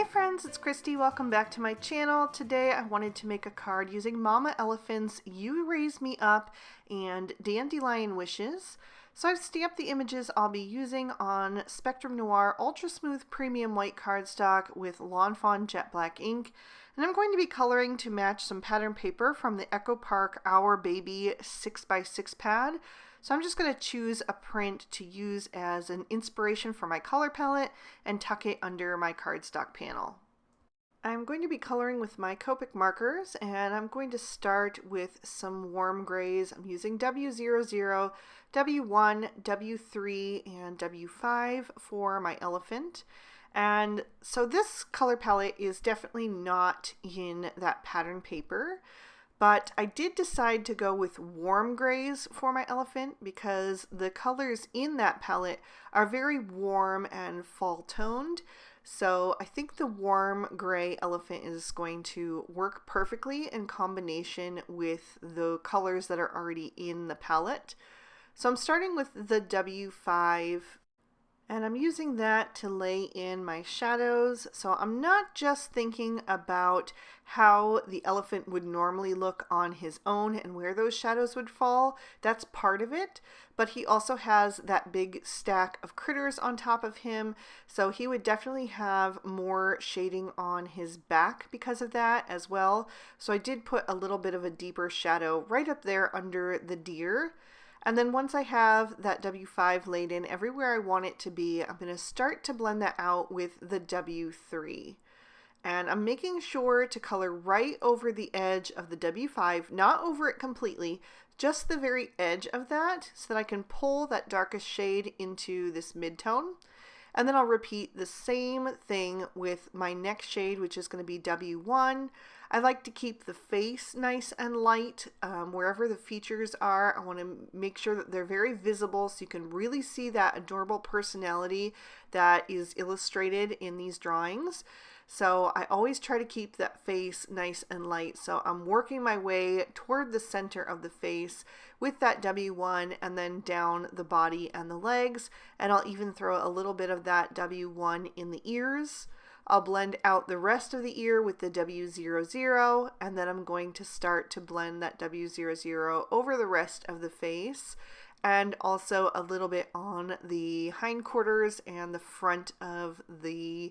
Hey friends, it's Christy. Welcome back to my channel. Today I wanted to make a card using Mama Elephant's You Raise Me Up and Dandelion Wishes. So I've stamped the images I'll be using on Spectrum Noir Ultra Smooth Premium White cardstock with Lawn Fawn Jet Black ink. And I'm going to be coloring to match some pattern paper from the Echo Park Our Baby 6x6 pad. So I'm just going to choose a print to use as an inspiration for my color palette and tuck it under my cardstock panel. I'm going to be coloring with my Copic markers, and I'm going to start with some warm grays. I'm using W00, W1, W3, and W5 for my elephant. And so this color palette is definitely not in that pattern paper. But I did decide to go with warm grays for my elephant because the colors in that palette are very warm and fall toned. So I think the warm gray elephant is going to work perfectly in combination with the colors that are already in the palette. So I'm starting with the W5. And I'm using that to lay in my shadows. So I'm not just thinking about how the elephant would normally look on his own and where those shadows would fall. That's part of it. But he also has that big stack of critters on top of him. So he would definitely have more shading on his back because of that as well. So I did put a little bit of a deeper shadow right up there under the deer. And then once I have that W5 laid in everywhere I want it to be, I'm going to start to blend that out with the W3. And I'm making sure to color right over the edge of the W5, not over it completely, just the very edge of that so that I can pull that darkest shade into this midtone. And then I'll repeat the same thing with my next shade, which is going to be W1. I like to keep the face nice and light wherever the features are. I want to make sure that they're very visible so you can really see that adorable personality that is illustrated in these drawings. So I always try to keep that face nice and light. So I'm working my way toward the center of the face with that W1 and then down the body and the legs. And I'll even throw a little bit of that W1 in the ears. I'll blend out the rest of the ear with the W00, and then I'm going to start to blend that W00 over the rest of the face, and also a little bit on the hindquarters and the front of the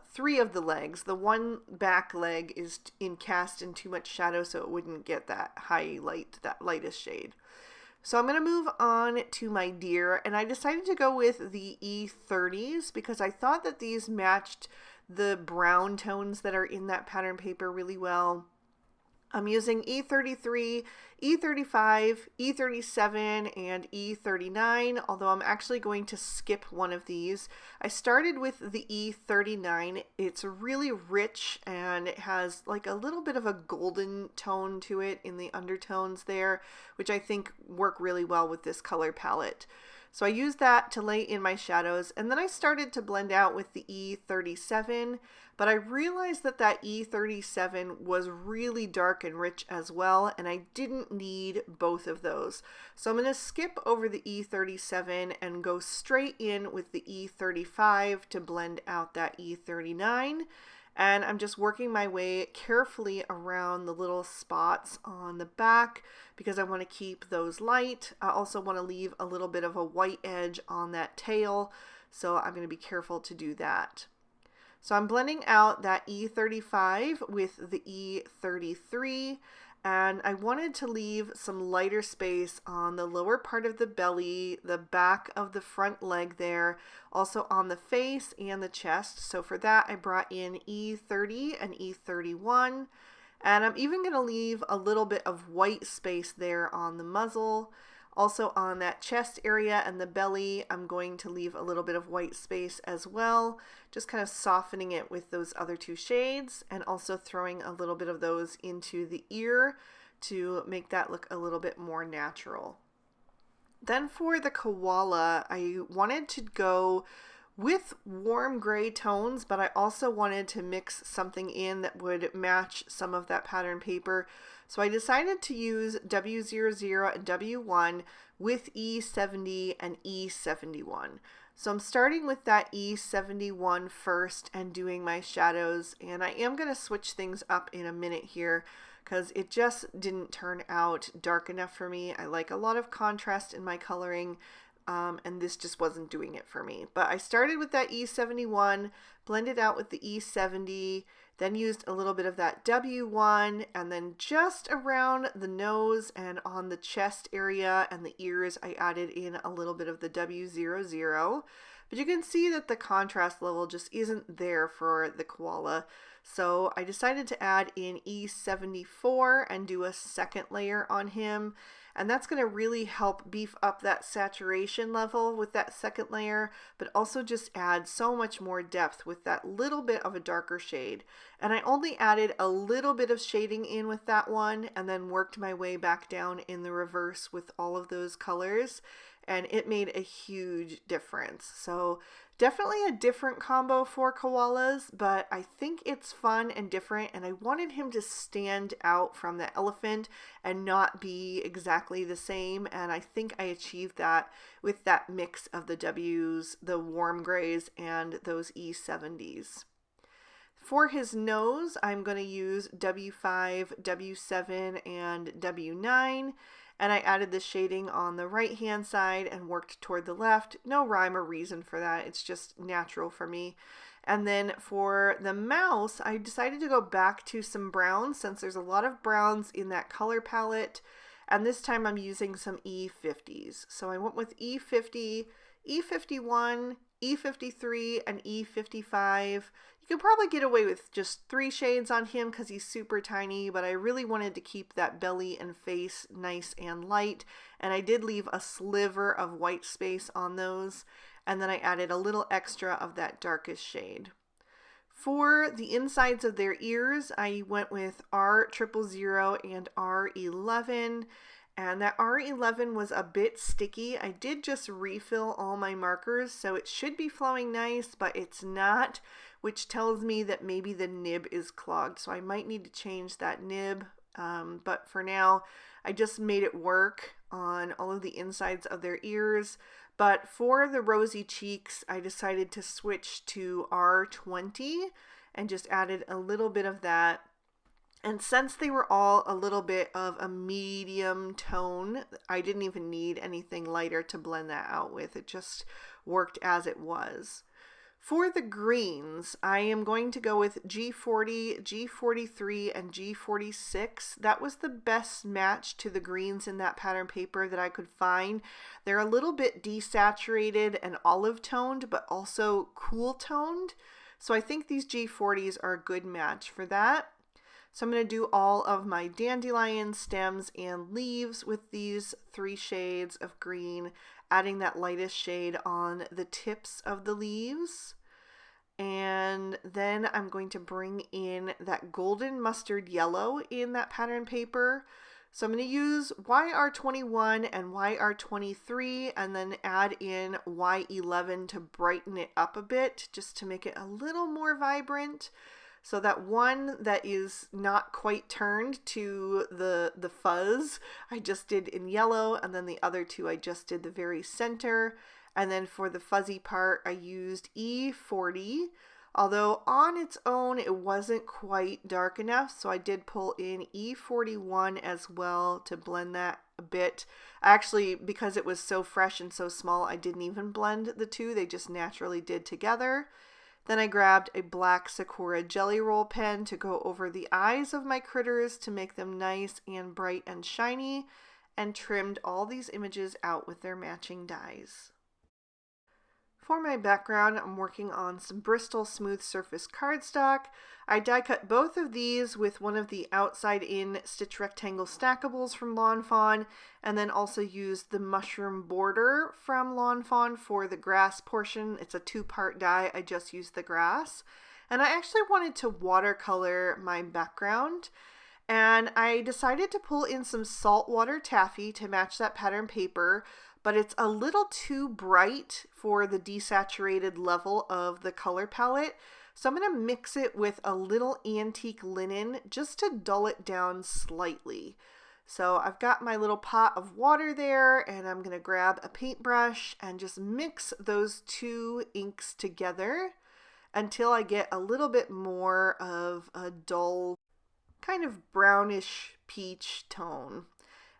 three of the legs. The one back leg is cast in too much shadow, so it wouldn't get that highlight, that lightest shade. So I'm going to move on to my deer, and I decided to go with the E30s because I thought that these matched the brown tones that are in that pattern paper really well. I'm using E33, E35, E37, and E39, although I'm actually going to skip one of these. I started with the E39. It's really rich and it has like a little bit of a golden tone to it in the undertones there, which I think work really well with this color palette. So I used that to lay in my shadows, and then I started to blend out with the E37, but I realized that that E37 was really dark and rich as well, and I didn't need both of those. So I'm going to skip over the E37 and go straight in with the E35 to blend out that E39. And I'm just working my way carefully around the little spots on the back because I want to keep those light. I also want to leave a little bit of a white edge on that tail, so I'm going to be careful to do that. So I'm blending out that E35 with the E33, and I wanted to leave some lighter space on the lower part of the belly, the back of the front leg there, also on the face and the chest. So for that I brought in E30 and E31, and I'm even going to leave a little bit of white space there on the muzzle. Also on that chest area and the belly, I'm going to leave a little bit of white space as well, just kind of softening it with those other two shades, and also throwing a little bit of those into the ear to make that look a little bit more natural. Then for the koala, I wanted to go with warm gray tones, but I also wanted to mix something in that would match some of that pattern paper. So I decided to use W00 and W1 with E70 and E71. So I'm starting with that E71 first and doing my shadows, and I am going to switch things up in a minute here because it just didn't turn out dark enough for me. I like a lot of contrast in my coloring, and this just wasn't doing it for me. But I started with that E71, blended out with the E70, then used a little bit of that W1, and then just around the nose and on the chest area and the ears, I added in a little bit of the W00. But you can see that the contrast level just isn't there for the koala. So I decided to add in E74 and do a second layer on him. And that's going to really help beef up that saturation level with that second layer, but also just add so much more depth with that little bit of a darker shade. And I only added a little bit of shading in with that one and then worked my way back down in the reverse with all of those colors. And it made a huge difference. So definitely a different combo for koalas, but I think it's fun and different, and I wanted him to stand out from the elephant and not be exactly the same, and I think I achieved that with that mix of the W's, the warm grays, and those E70s. For his nose, I'm going to use W5, W7, and W9. And I added the shading on the right hand side and worked toward the left. No rhyme or reason for that. It's just natural for me. And then for the mouse, I decided to go back to some browns since there's a lot of browns in that color palette. And this time I'm using some E50s. So I went with E50, E51, E53, and E55. You could probably get away with just 3 shades on him because he's super tiny, but I really wanted to keep that belly and face nice and light, and I did leave a sliver of white space on those, and then I added a little extra of that darkest shade. For the insides of their ears, I went with R000 and R11, and that R11 was a bit sticky. I did just refill all my markers, so it should be flowing nice, but it's not, which tells me that maybe the nib is clogged. So I might need to change that nib, but for now, I just made it work on all of the insides of their ears. But for the rosy cheeks, I decided to switch to R20 and just added a little bit of that. And since they were all a little bit of a medium tone, I didn't even need anything lighter to blend that out with. It just worked as it was. For the greens, I am going to go with G40, G43, and G46. That was the best match to the greens in that pattern paper that I could find. They're a little bit desaturated and olive toned, but also cool toned. So I think these G40s are a good match for that. So I'm going to do all of my dandelion stems and leaves with these 3 shades of green, adding that lightest shade on the tips of the leaves. And then I'm going to bring in that golden mustard yellow in that pattern paper. So I'm going to use YR21 and YR23 and then add in Y11 to brighten it up a bit, just to make it a little more vibrant. So that one that is not quite turned to the fuzz, I just did in yellow, and then the other 2 I just did the very center. And then for the fuzzy part, I used E40, although on its own it wasn't quite dark enough, so I did pull in E41 as well to blend that a bit. Actually, because it was so fresh and so small, I didn't even blend the 2, they just naturally did together. Then I grabbed a black Sakura Jelly Roll pen to go over the eyes of my critters to make them nice and bright and shiny, and trimmed all these images out with their matching dies. For my background, I'm working on some Bristol Smooth Surface cardstock. I die cut both of these with one of the outside-in stitch rectangle stackables from Lawn Fawn, and then also used the mushroom border from Lawn Fawn for the grass portion. It's a 2-part die. I just used the grass. And I actually wanted to watercolor my background, and I decided to pull in some saltwater taffy to match that pattern paper, but it's a little too bright for the desaturated level of the color palette. So I'm going to mix it with a little antique linen just to dull it down slightly. So I've got my little pot of water there, and I'm going to grab a paintbrush and just mix those two inks together until I get a little bit more of a dull, kind of brownish peach tone.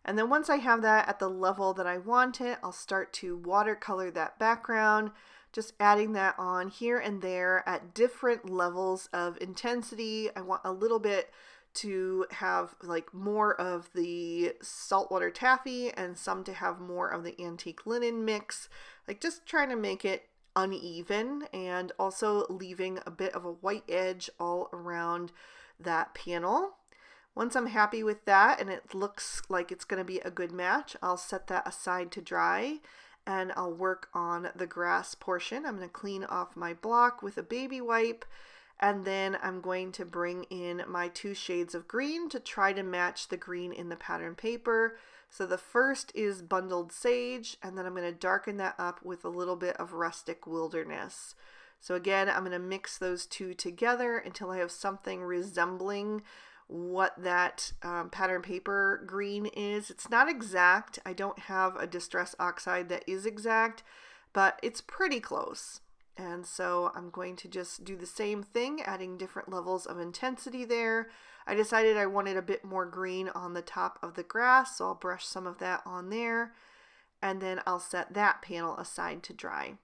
And then once I have that at the level that I want it, I'll start to watercolor that background, just adding that on here and there at different levels of intensity. I want a little bit to have like more of the saltwater taffy and some to have more of the antique linen mix, like just trying to make it uneven and also leaving a bit of a white edge all around that panel. Once I'm happy with that and it looks like it's going to be a good match, I'll set that aside to dry and I'll work on the grass portion. I'm going to clean off my block with a baby wipe, and then I'm going to bring in my two shades of green to try to match the green in the pattern paper. So the first is Bundled Sage, and then I'm going to darken that up with a little bit of Rustic Wilderness. So again, I'm going to mix those two together until I have something resembling what that pattern paper green is. It's not exact. I don't have a Distress Oxide that is exact, but it's pretty close. And so I'm going to just do the same thing, adding different levels of intensity there. I decided I wanted a bit more green on the top of the grass, so I'll brush some of that on there, and then I'll set that panel aside to dry.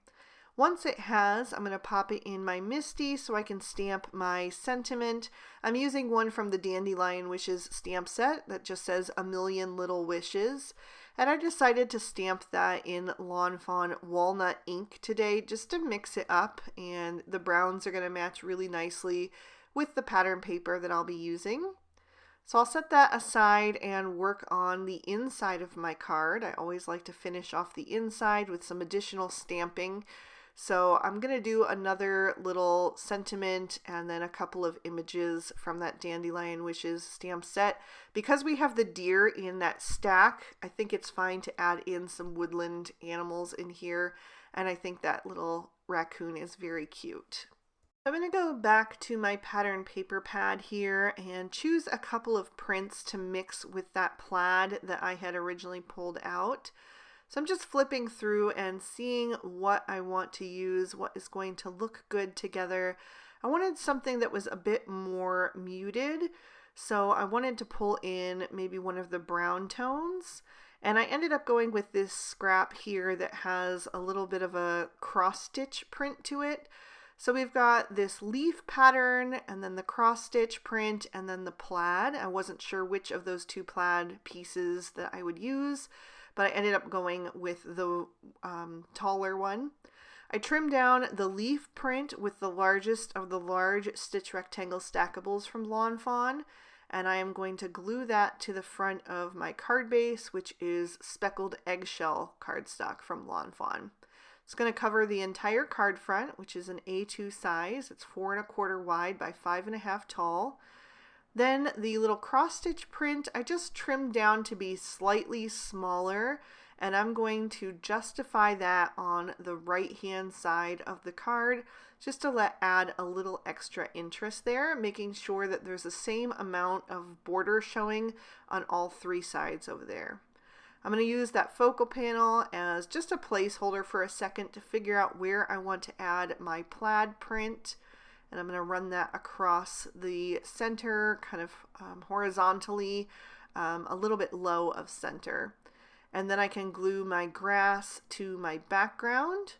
Once it has, I'm going to pop it in my MISTI so I can stamp my sentiment. I'm using one from the Dandelion Wishes stamp set that just says "A Million Little Wishes." And I decided to stamp that in Lawn Fawn Walnut ink today just to mix it up, and the browns are going to match really nicely with the pattern paper that I'll be using. So I'll set that aside and work on the inside of my card. I always like to finish off the inside with some additional stamping. So I'm going to do another little sentiment and then a couple of images from that Dandelion Wishes stamp set. Because we have the deer in that stack, I think it's fine to add in some woodland animals in here. And I think that little raccoon is very cute. I'm going to go back to my pattern paper pad here and choose a couple of prints to mix with that plaid that I had originally pulled out. So I'm just flipping through and seeing what I want to use, what is going to look good together. I wanted something that was a bit more muted, so I wanted to pull in maybe one of the brown tones. And I ended up going with this scrap here that has a little bit of a cross stitch print to it. So we've got this leaf pattern and then the cross stitch print and then the plaid. I wasn't sure which of those two plaid pieces that I would use, but I ended up going with the taller one. I trimmed down the leaf print with the largest of the large stitch rectangle stackables from Lawn Fawn, and I am going to glue that to the front of my card base, which is speckled eggshell cardstock from Lawn Fawn. It's going to cover the entire card front, which is an A2 size. It's 4 1/4 wide by 5 1/2 tall. Then the little cross stitch print, I just trimmed down to be slightly smaller, and I'm going to justify that on the right hand side of the card just to add a little extra interest there, making sure that there's the same amount of border showing on all three sides over there. I'm going to use that focal panel as just a placeholder for a second to figure out where I want to add my plaid print. And I'm going to run that across the center, kind of horizontally, a little bit low of center. And then I can glue my grass to my background.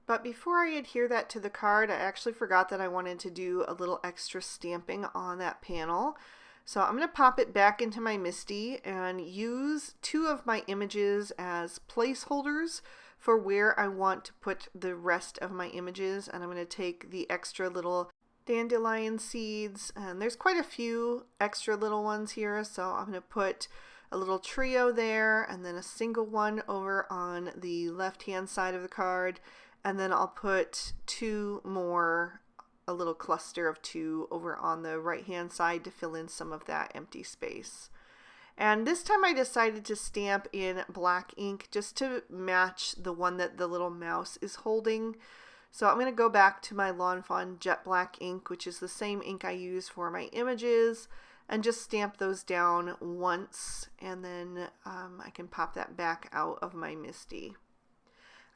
But before I adhere that to the card, I actually forgot that I wanted to do a little extra stamping on that panel. So I'm going to pop it back into my MISTI and use two of my images as placeholders for where I want to put the rest of my images. And I'm going to take the extra little dandelion seeds, and there's quite a few extra little ones here, so I'm going to put a little trio there and then a single one over on the left hand side of the card, and then I'll put two more, a little cluster of two over on the right hand side to fill in some of that empty space. And this time I decided to stamp in black ink just to match the one that the little mouse is holding. So I'm going to go back to my Lawn Fawn Jet Black ink, which is the same ink I use for my images, and just stamp those down once, and then I can pop that back out of my MISTI.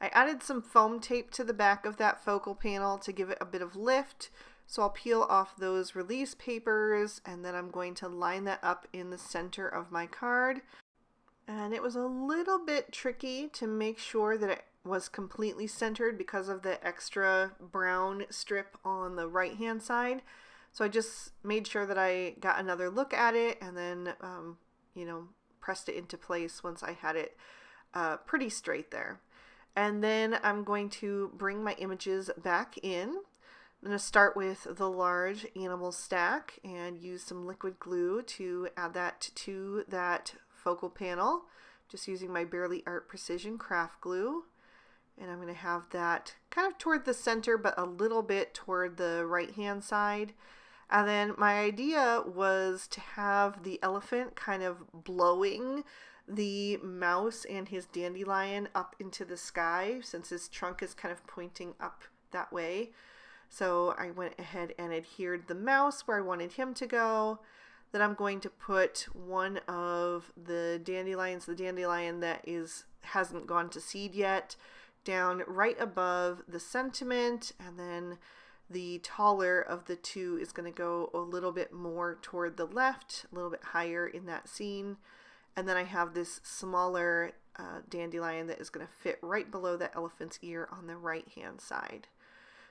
I added some foam tape to the back of that focal panel to give it a bit of lift, so I'll peel off those release papers, and then I'm going to line that up in the center of my card. And it was a little bit tricky to make sure that it was completely centered because of the extra brown strip on the right hand side. So I just made sure that I got another look at it, and then pressed it into place once I had it pretty straight there. And then I'm going to bring my images back in. I'm going to start with the large animal stack and use some liquid glue to add that to that focal panel, just using my Barely Art Precision craft glue. And I'm going to have that kind of toward the center, but a little bit toward the right hand side. And then my idea was to have the elephant kind of blowing the mouse and his dandelion up into the sky, since his trunk is kind of pointing up that way. So I went ahead and adhered the mouse where I wanted him to go. Then I'm going to put one of the dandelions, the dandelion that hasn't gone to seed yet, down right above the sentiment, and then the taller of the two is going to go a little bit more toward the left, a little bit higher in that scene. And then I have this smaller dandelion that is going to fit right below that elephant's ear on the right hand side.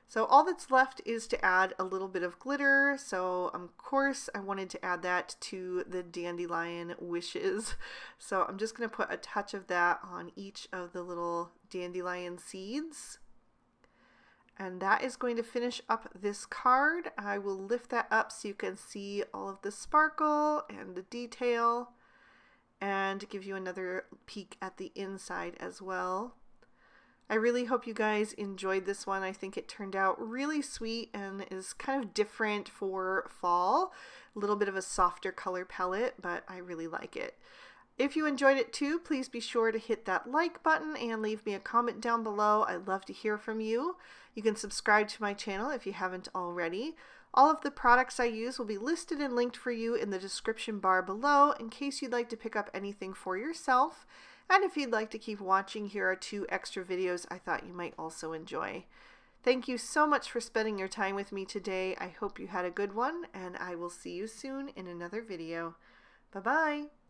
So all that's left is to add a little bit of glitter. So of course I wanted to add that to the dandelion wishes. So I'm just going to put a touch of that on each of the little dandelion seeds. And that is going to finish up this card. I will lift that up so you can see all of the sparkle and the detail, and give you another peek at the inside as well. I really hope you guys enjoyed this one. I think it turned out really sweet and is kind of different for fall. A little bit of a softer color palette, but I really like it. If you enjoyed it too, please be sure to hit that like button and leave me a comment down below. I'd love to hear from you. You can subscribe to my channel if you haven't already. All of the products I use will be listed and linked for you in the description bar below in case you'd like to pick up anything for yourself. And if you'd like to keep watching, here are 2 extra videos I thought you might also enjoy. Thank you so much for spending your time with me today. I hope you had a good one, and I will see you soon in another video. Bye-bye!